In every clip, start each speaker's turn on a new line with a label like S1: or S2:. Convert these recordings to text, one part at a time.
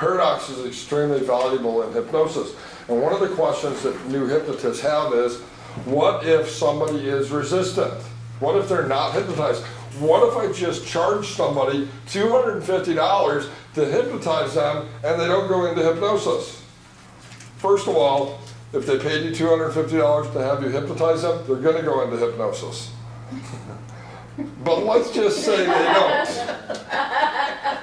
S1: paradox is extremely valuable in hypnosis. And one of the questions that new hypnotists have is, what if somebody is resistant? What if they're not hypnotized? What if I just charge somebody $250 to hypnotize them and they don't go into hypnosis? First of all, if they paid you $250 to have you hypnotize them, they're going to go into hypnosis. But let's just say they don't.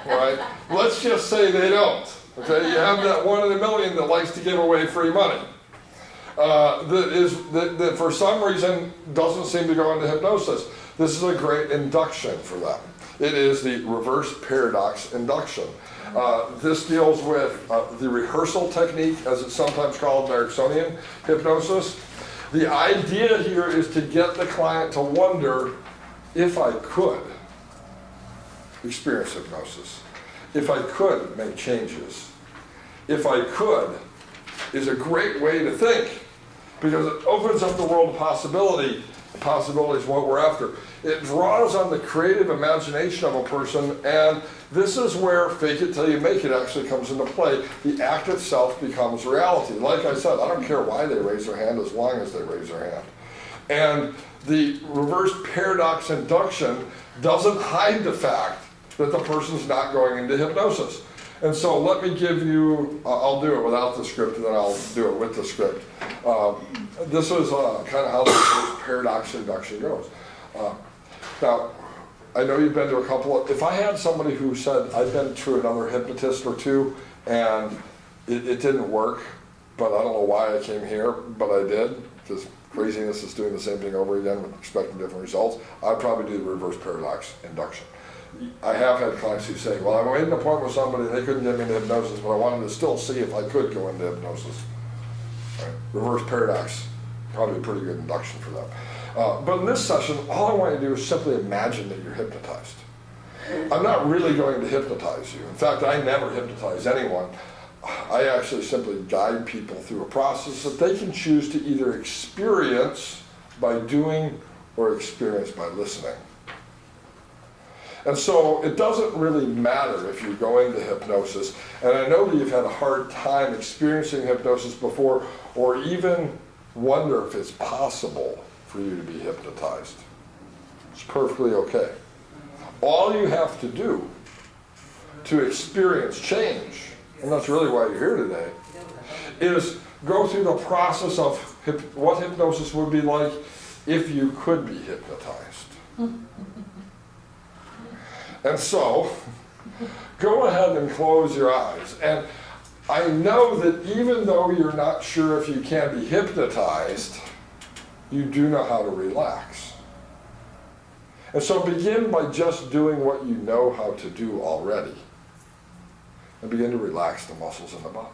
S1: Right? Let's just say they don't. Okay? You have that one in a million that likes to give away free money. That for some reason doesn't seem to go into hypnosis. This is a great induction for them. It is the reverse paradox induction. This deals with the rehearsal technique, as it's sometimes called in Ericksonian hypnosis. The idea here is to get the client to wonder, if I could experience hypnosis, if I could make changes, if I could, is a great way to think, because it opens up the world of possibility. Possibility is what we're after. It draws on the creative imagination of a person, and this is where fake it till you make it actually comes into play. The act itself becomes reality. Like I said, I don't care why they raise their hand as long as they raise their hand. And the reverse paradox induction doesn't hide the fact that the person's not going into hypnosis. And so let me give you, I'll do it without the script and then I'll do it with the script. This is kind of how the reverse paradox induction goes. Now, I know you've been to a couple of, if I had somebody who said, I've been to another hypnotist or two and it didn't work, but I don't know why I came here, but I did, because craziness is doing the same thing over again with expecting different results, I'd probably do the reverse paradox induction. I have had clients who say, well, I made an appointment with somebody and they couldn't get me into hypnosis, but I wanted to still see if I could go into hypnosis. Right. Reverse paradox, probably a pretty good induction for them. But in this session, all I want you to do is simply imagine that you're hypnotized. I'm not really going to hypnotize you. In fact, I never hypnotize anyone. I actually simply guide people through a process that they can choose to either experience by doing or experience by listening. And so it doesn't really matter if you're going to hypnosis, and I know that you've had a hard time experiencing hypnosis before, or even wonder if it's possible for you to be hypnotized. It's perfectly okay. All you have to do to experience change, and that's really why you're here today, is go through the process of what hypnosis would be like if you could be hypnotized. And so, go ahead and close your eyes. And I know that even though you're not sure if you can be hypnotized, you do know how to relax. And so begin by just doing what you know how to do already. And begin to relax the muscles in the body.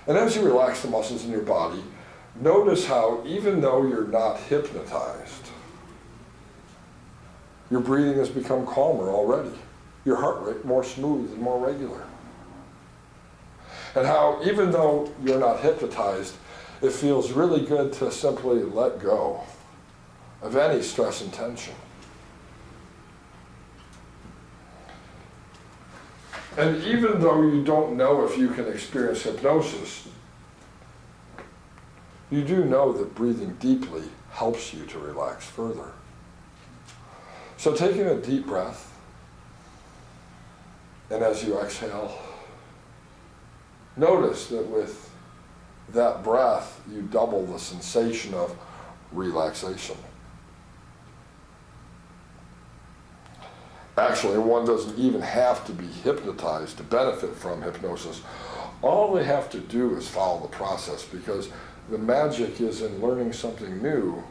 S1: And as you relax the muscles in your body, notice how even though you're not hypnotized, your breathing has become calmer already. Your heart rate more smooth and more regular. And how even though you're not hypnotized, it feels really good to simply let go of any stress and tension. And even though you don't know if you can experience hypnosis, you do know that breathing deeply helps you to relax further. So taking a deep breath, and as you exhale, notice that with that breath, you double the sensation of relaxation. Actually, one doesn't even have to be hypnotized to benefit from hypnosis. All they have to do is follow the process, because the magic is in learning something new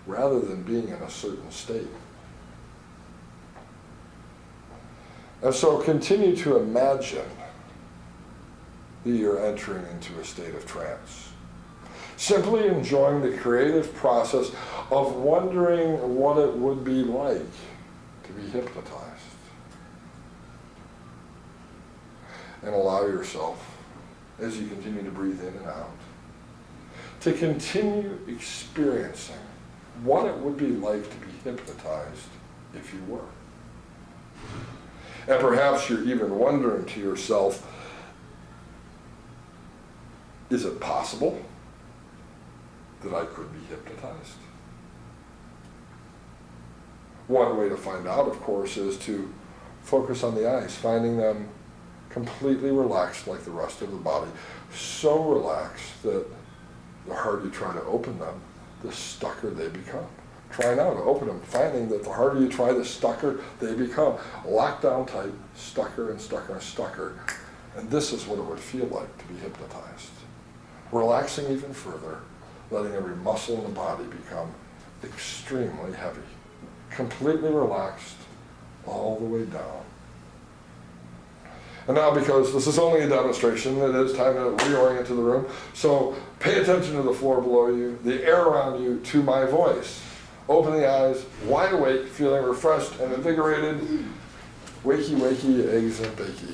S1: rather than being in a certain state. And so continue to imagine that you're entering into a state of trance. Simply enjoying the creative process of wondering what it would be like to be hypnotized. And allow yourself, as you continue to breathe in and out, to continue experiencing what it would be like to be hypnotized if you were. And perhaps you're even wondering to yourself, is it possible that I could be hypnotized? One way to find out, of course, is to focus on the eyes, finding them completely relaxed like the rest of the body, so relaxed that the harder you try to open them, the stucker they become. Try now to open them, finding that the harder you try, the stucker they become. Locked down tight, stucker and stucker and stucker. And this is what it would feel like to be hypnotized. Relaxing even further, letting every muscle in the body become extremely heavy. Completely relaxed all the way down. And now, because this is only a demonstration, it is time to reorient to the room. So pay attention to the floor below you, the air around you, to my voice. Open the eyes, wide awake, feeling refreshed and invigorated. Wakey, wakey, eggs and bakey.